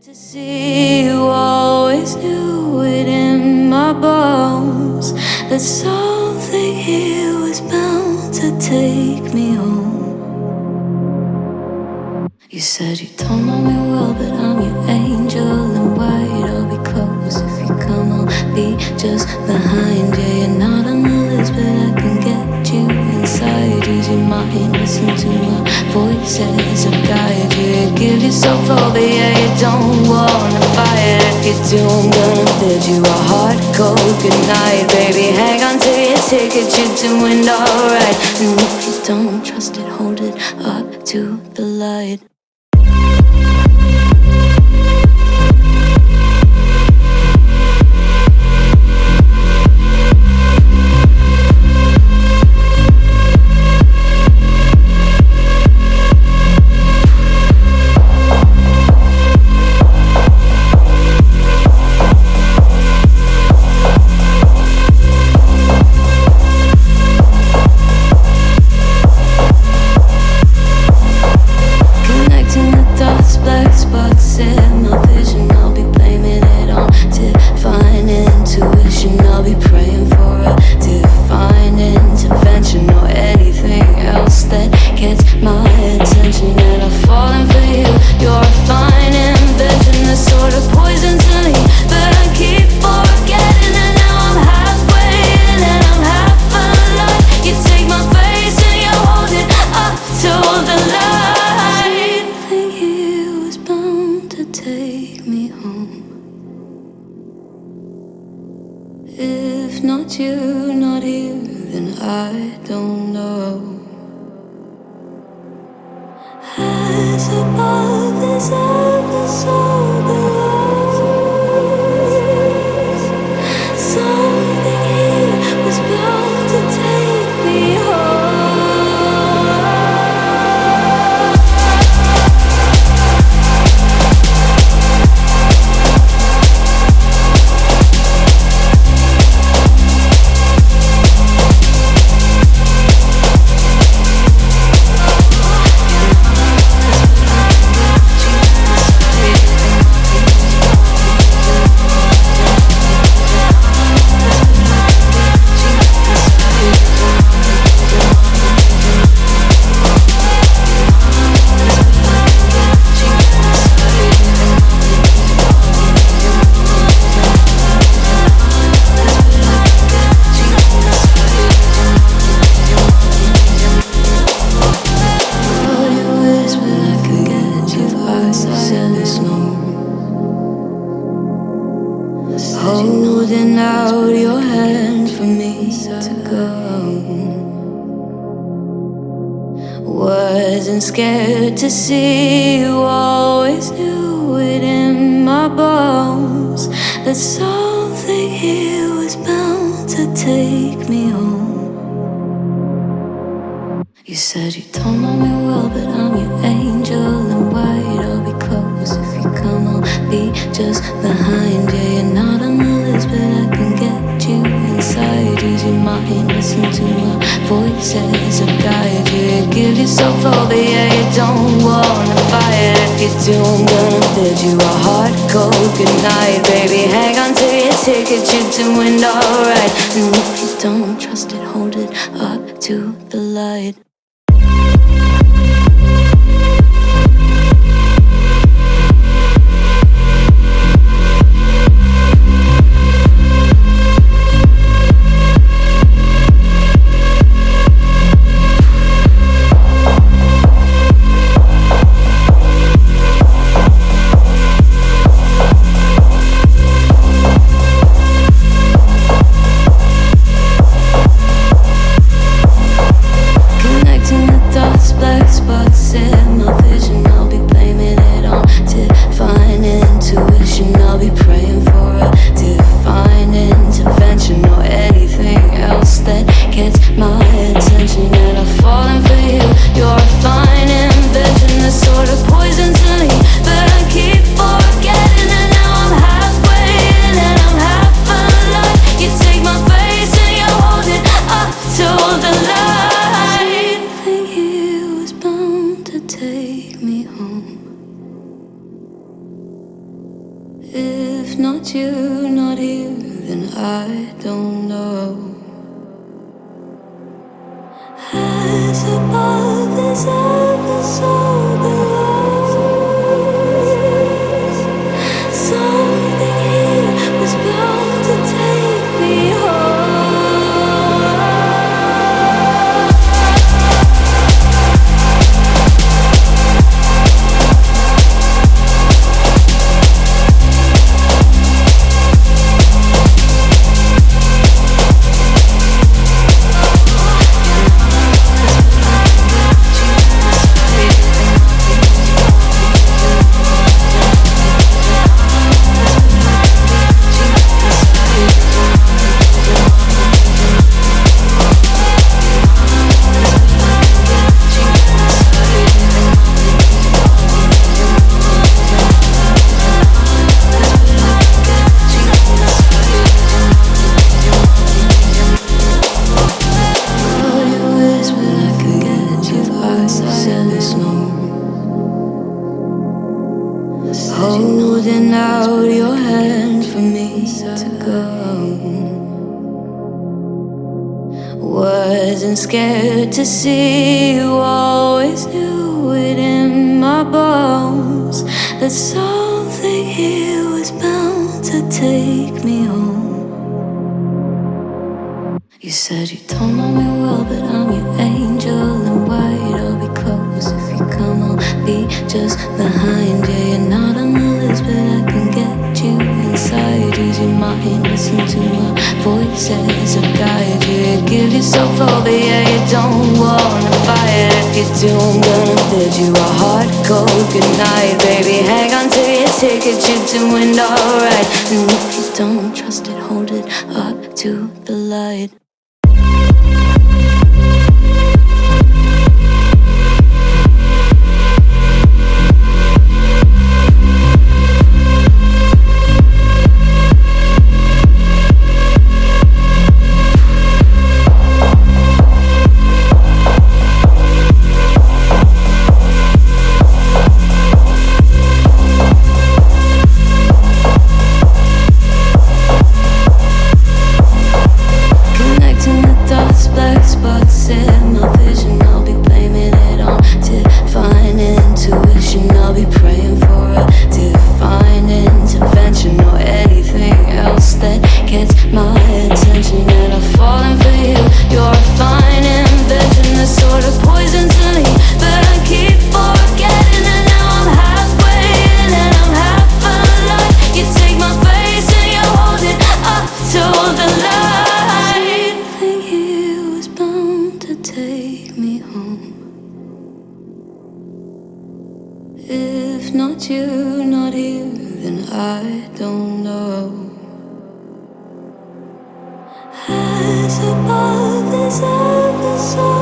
To see you always knew it in my bones that something here was bound to take me home. You said you don't know me well, but I'm your angel in white. I'll be close if you come, I'll be just behind you. You're not on the list, but I can get you inside. Use your mind, listen to my voices, I'll guide you. You give yourself over, yeah, you don't wanna fight. If you do, I'm gonna bid you a hard, cold goodnight. Baby, hang on to your ticket, you're doing alright. And if you don't trust it, hold it up to the light. Black spots in my vision, I'll be blaming it on divine intuition. I'll be praying for a divine intervention or anything else that gets my attention. And I'm falling for you, you're a fine invention, the sort of poison to me, but I keep forgetting. And now I'm halfway in and I'm half alive. You take my face and you hold it up to the light. Take me home. If not you, not here, then I don't know. As above is ever so below. Something here was bound to take me home. Holding out your hand for me to go. Wasn't scared to see you, always knew it in my bones that something here was bound to take me home. You said you don't know me well, but I'm your angel in white. I'll be close if you come, I'll be just behind you. You're not on the list, but I can get you inside. Use your mind, listen to my voices, I'll guide you. You give yourself over, yeah, you don't wanna fight. If you do, I'm gonna bid you a hard, cold goodnight. Baby, hang on to your ticket, you're doing alright. And if you don't trust it, hold it up to the light. If not you, not here, then I don't know. As above is ever so below. Something here was bound to take me holding out your hand for me to go. Wasn't scared to see you, always knew it in my bones that something here was bound to take me home. You said you don't know me well, but I'm your angel in white. I'll be close if you come, I'll be just behind you. You're not on the list, but I can get you inside. Use your mind, listen to my voices, I'll guide you. You give yourself over, yeah, you don't wanna fight. If you do, I'm gonna bid you a hard cold goodnight. Baby, hang on to your ticket, you're doing alright. And if you don't trust it, hold it up to the light. Black spots in my vision, I'll be blaming it on divine intuition. I'll be praying for a divine intervention or anything else that gets my attention. And I'm falling for you, you're a fine invention, the sort of poison to me, but I keep forgetting. And now I'm halfway in and I'm half alive. You take my face and you hold it up to the light. Take me home. If not you, not here, then I don't know. As above is ever so